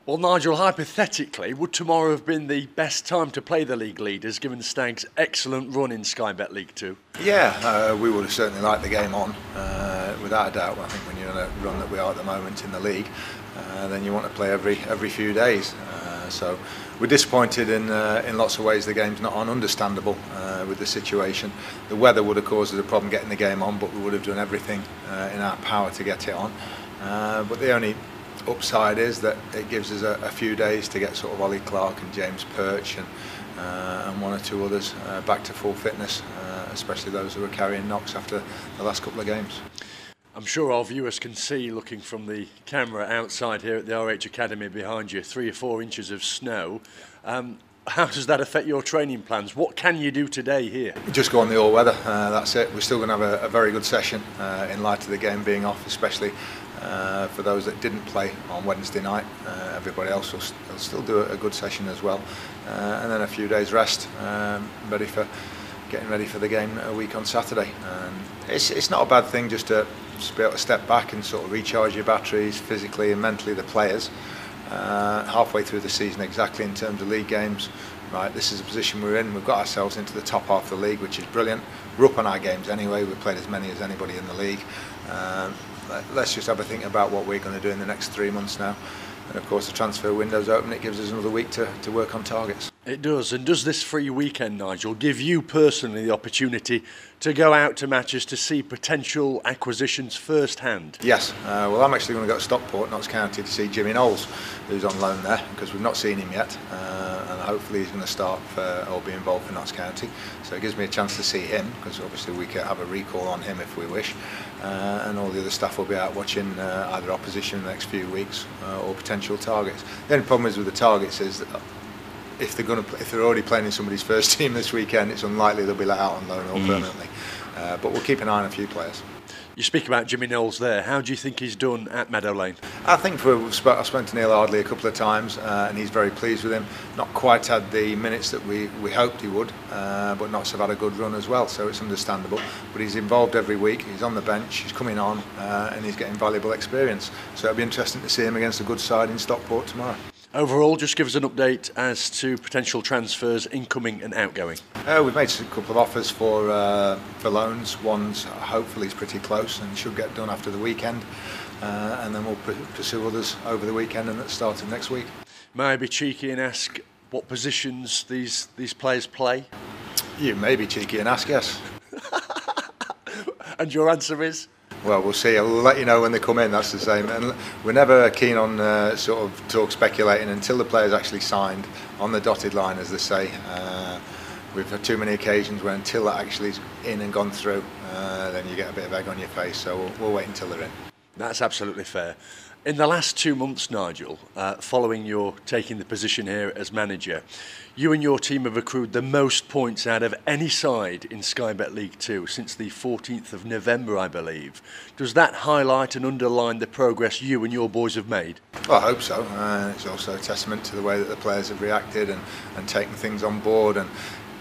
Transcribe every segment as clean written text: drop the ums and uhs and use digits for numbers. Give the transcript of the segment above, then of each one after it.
Well, Nigel, hypothetically, would tomorrow have been the best time to play the league leaders, given Stag's excellent run in Sky Bet League 2? Yeah, we would have certainly liked the game on, without a doubt. I think when you're on a run that we are at the moment in the league, then you want to play every few days. So we're disappointed in lots of ways the game's not on. Understandable with the situation. The weather would have caused us a problem getting the game on, but we would have done everything in our power to get it on. But the only upside is that it gives us a few days to get sort of Ollie Clark and James Perch and one or two others back to full fitness, especially those who are carrying knocks after the last couple of games. I'm sure our viewers can see, looking from the camera outside here at the RH Academy behind you, 3 or 4 inches of snow. How does that affect your training plans? What can you do today here? Just go on the all-weather, that's it. We're still going to have a very good session in light of the game being off, especially for those that didn't play on Wednesday night. Everybody else will still do a good session as well. And then a few days rest, getting ready for the game a week on Saturday. It's not a bad thing just to be able to step back and sort of recharge your batteries physically and mentally, the players. Halfway through the season exactly in terms of league games. Right, this is the position we're in. We've got ourselves into the top half of the league, which is brilliant. We're up on our games anyway. We've played as many as anybody in the league. Let's just have a think about what we're going to do in the next 3 months now. And of course the transfer window's open. It gives us another week to work on targets. It does. And does this free weekend, Nigel, give you personally the opportunity to go out to matches to see potential acquisitions firsthand? Yes. Well, I'm actually going to go to Stockport, Notts County, to see Jimmy Knowles, who's on loan there, because we've not seen him yet. And hopefully he's going to start or be involved for Notts County. So it gives me a chance to see him, because obviously we can have a recall on him if we wish. And all the other staff will be out watching either opposition in the next few weeks or potential targets. The only problem is with the targets is that if they're already playing in somebody's first team this weekend, it's unlikely they'll be let out on loan or permanently. But we'll keep an eye on a few players. You speak about Jimmy Knowles there. How do you think he's done at Meadow Lane? I think I've spoken to Neil Ardley a couple of times, and he's very pleased with him. Not quite had the minutes that we hoped he would, but Notts have had a good run as well, so it's understandable. But he's involved every week. He's on the bench. He's coming on, and he's getting valuable experience. So it'll be interesting to see him against a good side in Stockport tomorrow. Overall, just give us an update as to potential transfers incoming and outgoing. We've made a couple of offers for loans. One's hopefully is pretty close and should get done after the weekend, and then we'll pursue others over the weekend and at the start of next week. May I be cheeky and ask what positions these players play? You may be cheeky and ask, yes. And your answer is? Well, we'll see. I'll let you know when they come in, that's the same. And we're never keen on sort of speculating until the player's actually signed on the dotted line, as they say. We've had too many occasions where until that actually is in and gone through, then you get a bit of egg on your face, so we'll wait until they're in. That's absolutely fair. In the last 2 months, Nigel, following your taking the position here as manager, you and your team have accrued the most points out of any side in Sky Bet League 2 since the 14th of November, I believe. Does that highlight and underline the progress you and your boys have made? Well, I hope so. It's also a testament to the way that the players have reacted and taken things on board. And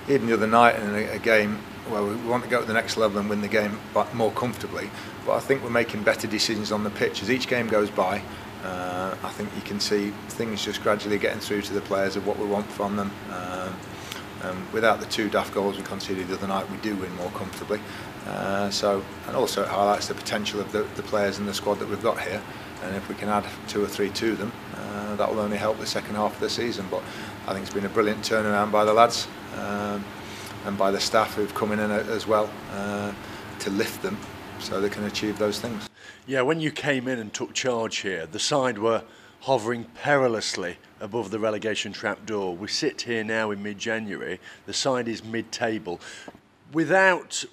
even the other night in a game, well, we want to go to the next level and win the game but more comfortably. But I think we're making better decisions on the pitch. As each game goes by, I think you can see things just gradually getting through to the players of what we want from them. Without the 2 daft goals we conceded the other night, we do win more comfortably. And also it highlights the potential of the players in the squad that we've got here. And if we can add 2 or 3 to them, that will only help the second half of the season. But I think it's been a brilliant turnaround by the lads and by the staff who've come in as well to lift them so they can achieve those things. Yeah, when you came in and took charge here, the side were hovering perilously above the relegation trapdoor. We sit here now in mid-January, the side is mid-table. Without,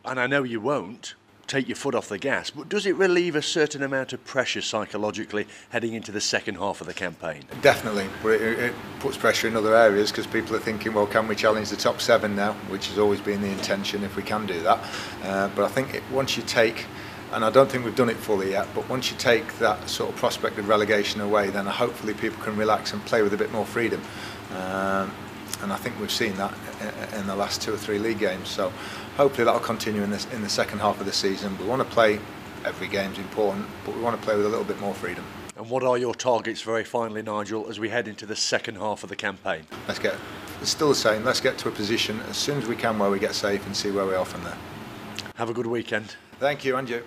and I know you won't, take your foot off the gas, but does it relieve a certain amount of pressure psychologically heading into the second half of the campaign? Definitely, but it puts pressure in other areas because people are thinking, well, can we challenge the top 7 now, which has always been the intention if we can do that. But I think once you take, and I don't think we've done it fully yet, but once you take that sort of prospect of relegation away, then hopefully people can relax and play with a bit more freedom. And I think we've seen that in the last 2 or 3 league games. So hopefully that'll continue in the second half of the season. We want to play, every game's important, but we want to play with a little bit more freedom. And what are your targets, very finally, Nigel, as we head into the second half of the campaign? It's still the same. Let's get to a position as soon as we can where we get safe and see where we are from there. Have a good weekend. Thank you, and you.